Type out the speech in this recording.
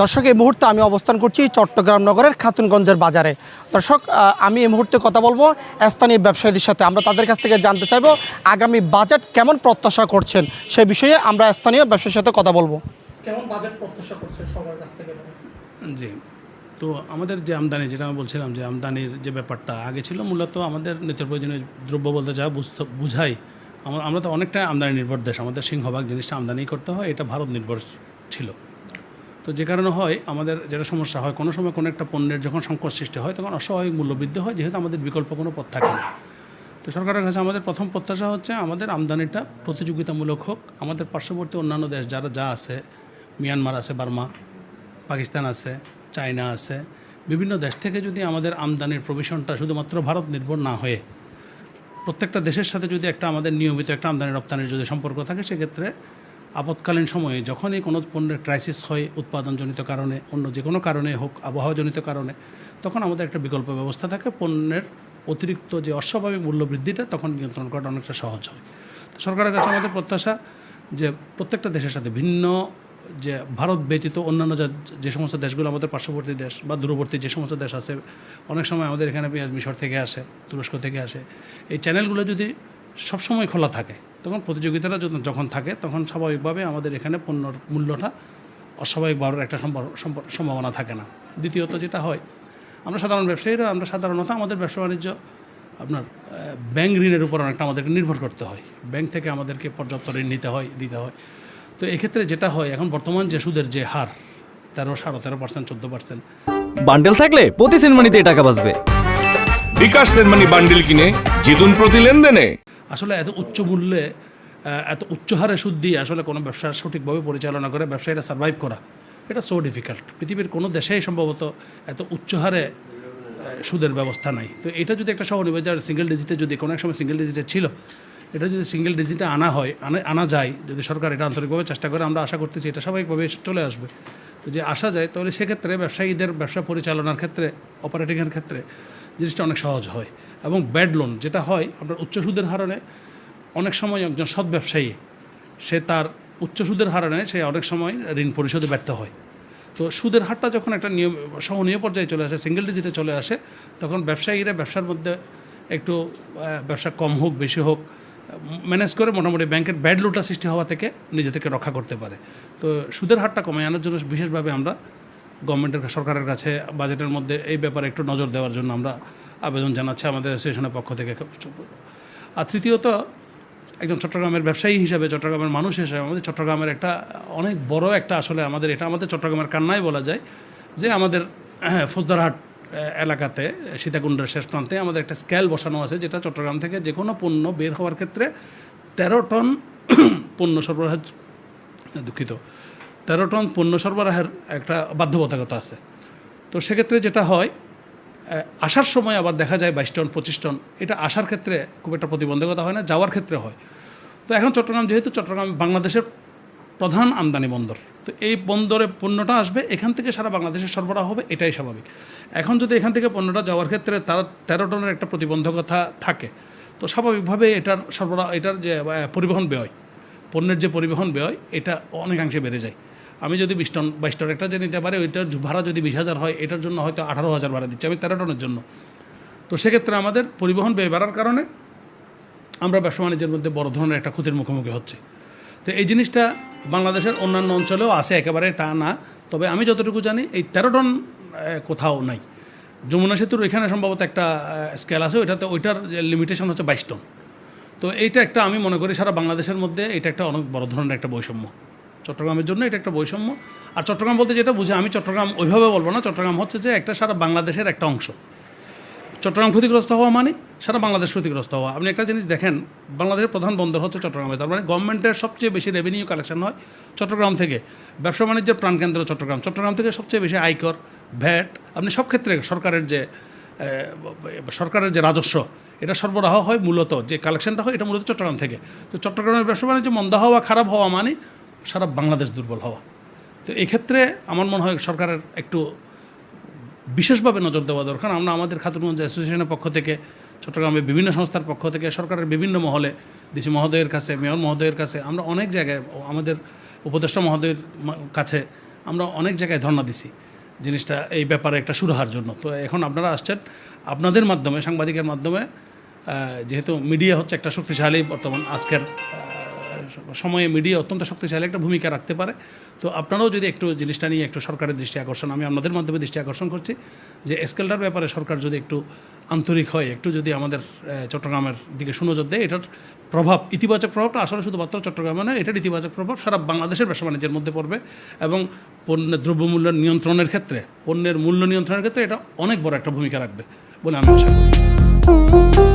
দর্শক, এই মুহূর্তে আমি অবস্থান করছি চট্টগ্রাম নগরের খাতুনগঞ্জের বাজারে। দর্শক, আমি এই মুহূর্তে কথা বলবো স্থানীয় ব্যবসায়ীদের সাথে। আমরা তাদের কাছ থেকে জানতে চাইবো আগামী বাজেট কেমন প্রত্যাশা করছেন, সে বিষয়ে আমরা স্থানীয় ব্যবসায়ীর সাথে কথা বলবো। কেমন বাজেট প্রত্যাশা করছেন সবার কাছ থেকে? জি, তো আমাদের যে আমদানি, যেটা আমি বলছিলাম যে আমদানির যে ব্যাপারটা আগে ছিল, মূলত আমাদের নিত্য প্রয়োজনীয় দ্রব্য বলতে যা বুঝাই, আমরা তো অনেকটা আমদানি নির্ভর দেশ। আমাদের সিংহভাগ জিনিসটা আমদানি করতে হয়, এটা ভারত নির্ভর ছিল। তো যে কারণে হয় আমাদের যেটা সমস্যা হয়, কোনো সময় কোনো একটা পণ্যের যখন সংকট সৃষ্টি হয় তখন অস্বাভাবিক মূল্যবৃদ্ধি হয়, যেহেতু আমাদের বিকল্প কোনো পথ থাকে না। তো সরকারের কাছে আমাদের প্রথম প্রত্যাশা হচ্ছে আমাদের আমদানিটা প্রতিযোগিতামূলক হোক। আমাদের পার্শ্ববর্তী অন্যান্য দেশ যা আছে, মিয়ানমার আছে, বার্মা, পাকিস্তান আছে, চায়না আছে, বিভিন্ন দেশ থেকে যদি আমাদের আমদানির প্রভিশনটা শুধুমাত্র ভারত নির্ভর না হয়ে প্রত্যেকটা দেশের সাথে যদি একটা আমাদের নিয়মিত একটা আমদানি রপ্তানির যদি সম্পর্ক থাকে, সেক্ষেত্রে আপৎকালীন সময়ে যখনই কোনো পণ্যের ক্রাইসিস হয়, উৎপাদনজনিত কারণে, অন্য যে কোনো কারণে হোক, আবহাওয়াজনিত কারণে, তখন আমাদের একটা বিকল্প ব্যবস্থা থাকে। পণ্যের অতিরিক্ত যে অস্বাভাবিক মূল্যবৃদ্ধিটা তখন নিয়ন্ত্রণ করাটা অনেকটা সহজ হয়। তো সরকারের কাছে আমাদের প্রত্যাশা যে প্রত্যেকটা দেশের সাথে, ভিন্ন যে ভারত ব্যতীত অন্যান্য যে সমস্ত দেশগুলো আমাদের পার্শ্ববর্তী দেশ বা দূরবর্তী যে সমস্ত দেশ আছে, অনেক সময় আমাদের এখানে পেঁয়াজ মিশর থেকে আসে, তুরস্ক থেকে আসে, এই চ্যানেলগুলো যদি সবসময় খোলা থাকে, তখন প্রতিযোগিতাটা যখন থাকে তখন স্বাভাবিকভাবে আমাদের এখানে পণ্যর মূল্যটা অস্বাভাবিক বাড়ার একটা সম্ভাবনা থাকে না। দ্বিতীয়ত যেটা হয়, আমরা সাধারণ ব্যবসায়ীরা, আমরা সাধারণত আমাদের ব্যবসা বাণিজ্য আপনার ব্যাংক ঋণের উপর অনেকটা আমাদেরকে নির্ভর করতে হয়। ব্যাংক থেকে আমাদেরকে পর্যাপ্ত ঋণ দিতে হয়। তো এক্ষেত্রে যেটা হয়, এখন বর্তমান যে সুদের যে হার 13.5%, 14%। বান্ডেল থাকলে প্রতি সেনমানিতে টাকা বাঁচবে। বিকাশ সেনমানি বান্ডেল কিনে জিতুন প্রতি লেনদেনে। আসলে এত উচ্চ মূল্যে, এত উচ্চ হারে সুদ দিয়ে আসলে কোনো ব্যবসা সঠিকভাবে পরিচালনা করে ব্যবসায়ীরা সার্ভাইভ করা, এটা সো ডিফিকাল্ট। পৃথিবীর কোনো দেশেই সম্ভবত এত উচ্চ হারে সুদের ব্যবস্থা নাই। তো এটা যদি একটা সহনিবেশ সিঙ্গেল ডিজিটে, যদি কোনো এক সময় সিঙ্গেল ডিজিটে ছিল, এটা যদি সিঙ্গেল ডিজিটে আনা যায়, যদি সরকার এটা আন্তরিকভাবে চেষ্টা করে, আমরা আশা করতেছি এটা স্বাভাবিকভাবে চলে আসবে। তো যে আসা যায়, তাহলে সেক্ষেত্রে ব্যবসায়ীদের ব্যবসা পরিচালনার ক্ষেত্রে, অপারেটিংয়ের ক্ষেত্রে জিনিসটা অনেক সহজ হয়। এবং ব্যাড লোন যেটা হয় আপনার উচ্চ সুদের হারণে, অনেক সময় একজন সৎ ব্যবসায়ী সে তার উচ্চ সুদের হারণে সে অনেক সময় ঋণ পরিশোধে ব্যর্থ হয়। তো সুদের হারটা যখন একটা সহনীয় পর্যায়ে চলে আসে, সিঙ্গেল ডিজিটে চলে আসে, তখন ব্যবসায়ীরা ব্যবসার মধ্যে একটু ব্যবসা কম হোক বেশি হোক ম্যানেজ করে মোটামুটি ব্যাংকের ব্যাড লোনটা সৃষ্টি হওয়া থেকে নিজে থেকে রক্ষা করতে পারে। তো সুদের হারটা কমে আনার জন্য বিশেষভাবে আমরা সরকারের কাছে বাজেটের মধ্যে এই ব্যাপারে একটু নজর দেওয়ার জন্য আমরা আবেদন জানাচ্ছি আমাদের অ্যাসোসিয়েশনের পক্ষ থেকে। আর তৃতীয়ত, একজন চট্টগ্রামের ব্যবসায়ী হিসাবে, চট্টগ্রামের মানুষ হিসেবে, আমাদের চট্টগ্রামের একটা অনেক বড় একটা আসলে আমাদের চট্টগ্রামের কান্নাই বলা যায় যে আমাদের ফৌজদারহাট এলাকাতে সীতাকুণ্ডের শেষ প্রান্তে আমাদের একটা স্কেল বসানো আছে, যেটা চট্টগ্রাম থেকে যে কোনো পণ্য বের হওয়ার ক্ষেত্রে 13 টন পণ্য সরবরাহের একটা বাধ্যবাধকতা আছে। তো সেক্ষেত্রে যেটা হয়, আসার সময় আবার দেখা যায় 22 টন 25 টন। এটা আসার ক্ষেত্রে খুব একটা প্রতিবন্ধকতা হয় না, যাওয়ার ক্ষেত্রে হয়। তো এখন চট্টগ্রাম বাংলাদেশের প্রধান আমদানি বন্দর, তো এই বন্দরে পণ্যটা আসবে, এখান থেকে সারা বাংলাদেশের সরবরাহ হবে, এটাই স্বাভাবিক। এখন যদি এখান থেকে পণ্যটা যাওয়ার ক্ষেত্রে তার 13 টনের একটা প্রতিবন্ধকতা থাকে, তো স্বাভাবিকভাবে এটার যে পরিবহন ব্যয়, পণ্যের যে পরিবহন ব্যয়, এটা অনেকাংশে বেড়ে যায়। আমি যদি 20 টন 22 টন একটা যে নিতে পারি, ওইটার ভাড়া যদি 20,000 হয়, এটার জন্য হয়তো 18,000 ভাড়া দিচ্ছি আমি 13 টনের জন্য। তো সেক্ষেত্রে আমাদের পরিবহন ব্যয় বাড়ার কারণে আমরা ব্যবসা বাণিজ্যের মধ্যে বড় ধরনের একটা ক্ষতির মুখোমুখি হচ্ছে। তো এই জিনিসটা বাংলাদেশের অন্যান্য অঞ্চলেও আছে, একেবারে তা না। তবে আমি যতটুকু জানি এই 13 টন কোথাও নাই। যমুনা সেতুর এখানে সম্ভবত একটা স্কেল আছে, ওইটার লিমিটেশন হচ্ছে 22 টন। তো এইটা একটা, আমি মনে করি সারা বাংলাদেশের মধ্যে এটা একটা অনেক বড় ধরনের একটা বৈষম্য। চট্টগ্রামের জন্য এটা একটা বৈষম্য। আর চট্টগ্রাম বলতে যেটা বুঝে, আমি চট্টগ্রাম ওইভাবে বলবো না, চট্টগ্রাম হচ্ছে যে একটা সারা বাংলাদেশের একটা অংশ। চট্টগ্রাম ক্ষতিগ্রস্ত হওয়া মানে সারা বাংলাদেশ ক্ষতিগ্রস্ত হওয়া। আপনি একটা জিনিস দেখেন, বাংলাদেশের প্রধান বন্দর হচ্ছে চট্টগ্রামে, তার মানে গভর্নমেন্টের সবচেয়ে বেশি রেভিনিউ কালেকশন হয় চট্টগ্রাম থেকে। ব্যবসা বাণিজ্যের প্রাণকেন্দ্র চট্টগ্রাম থেকে সবচেয়ে বেশি আয়কর, ভ্যাট, আপনি সব ক্ষেত্রে সরকারের যে রাজস্ব, এটা সরবরাহ হয় মূলত, যে কালেকশনটা হয় এটা মূলত চট্টগ্রাম থেকে। তো চট্টগ্রামের ব্যবসা বাণিজ্য মন্দা হওয়া, খারাপ হওয়া মানে সারা বাংলাদেশ দুর্বল হওয়া। তো এক্ষেত্রে আমার মনে হয় সরকারের একটু বিশেষভাবে নজর দেওয়া দরকার। আমরা আমাদের খাতুনগঞ্জ অ্যাসোসিয়েশনের পক্ষ থেকে, চট্টগ্রামের বিভিন্ন সংস্থার পক্ষ থেকে, সরকারের বিভিন্ন মহলে, ডিসি মহোদয়ের কাছে, মেয়র মহোদয়ের কাছে, আমরা অনেক জায়গায়, আমাদের উপদেষ্টা মহোদয়ের কাছে আমরা অনেক জায়গায় ধর্ণা দিছি জিনিসটা এই ব্যাপারে একটা সুরাহার জন্য। তো এখন আপনারা আসছেন আপনাদের মাধ্যমে, সাংবাদিকের মাধ্যমে, যেহেতু মিডিয়া হচ্ছে একটা শক্তিশালী বর্তমান আজকের সময়ে মিডিয়া অত্যন্ত শক্তিশালী একটা ভূমিকা রাখতে পারে। তো আপনারাও যদি একটু জিনিসটা নিয়ে একটু সরকারের দৃষ্টি আকর্ষণ, আমি আপনাদের মাধ্যমে দৃষ্টি আকর্ষণ করছি যে স্কেলটার ব্যাপারে সরকার যদি একটু আন্তরিক হয়, একটু যদি আমাদের চট্টগ্রামের দিকে সুনজর দেয়, এটার প্রভাব, ইতিবাচক প্রভাবটা আসলে শুধুমাত্র চট্টগ্রামে নয়, এটার ইতিবাচক প্রভাব সারা বাংলাদেশের ব্যবসা বাণিজ্যের মধ্যে পড়বে এবং পণ্যের দ্রব্যমূল্য নিয়ন্ত্রণের ক্ষেত্রে, পণ্যের মূল্য নিয়ন্ত্রণের ক্ষেত্রে এটা অনেক বড় একটা ভূমিকা রাখবে বলে আমি আশা করি।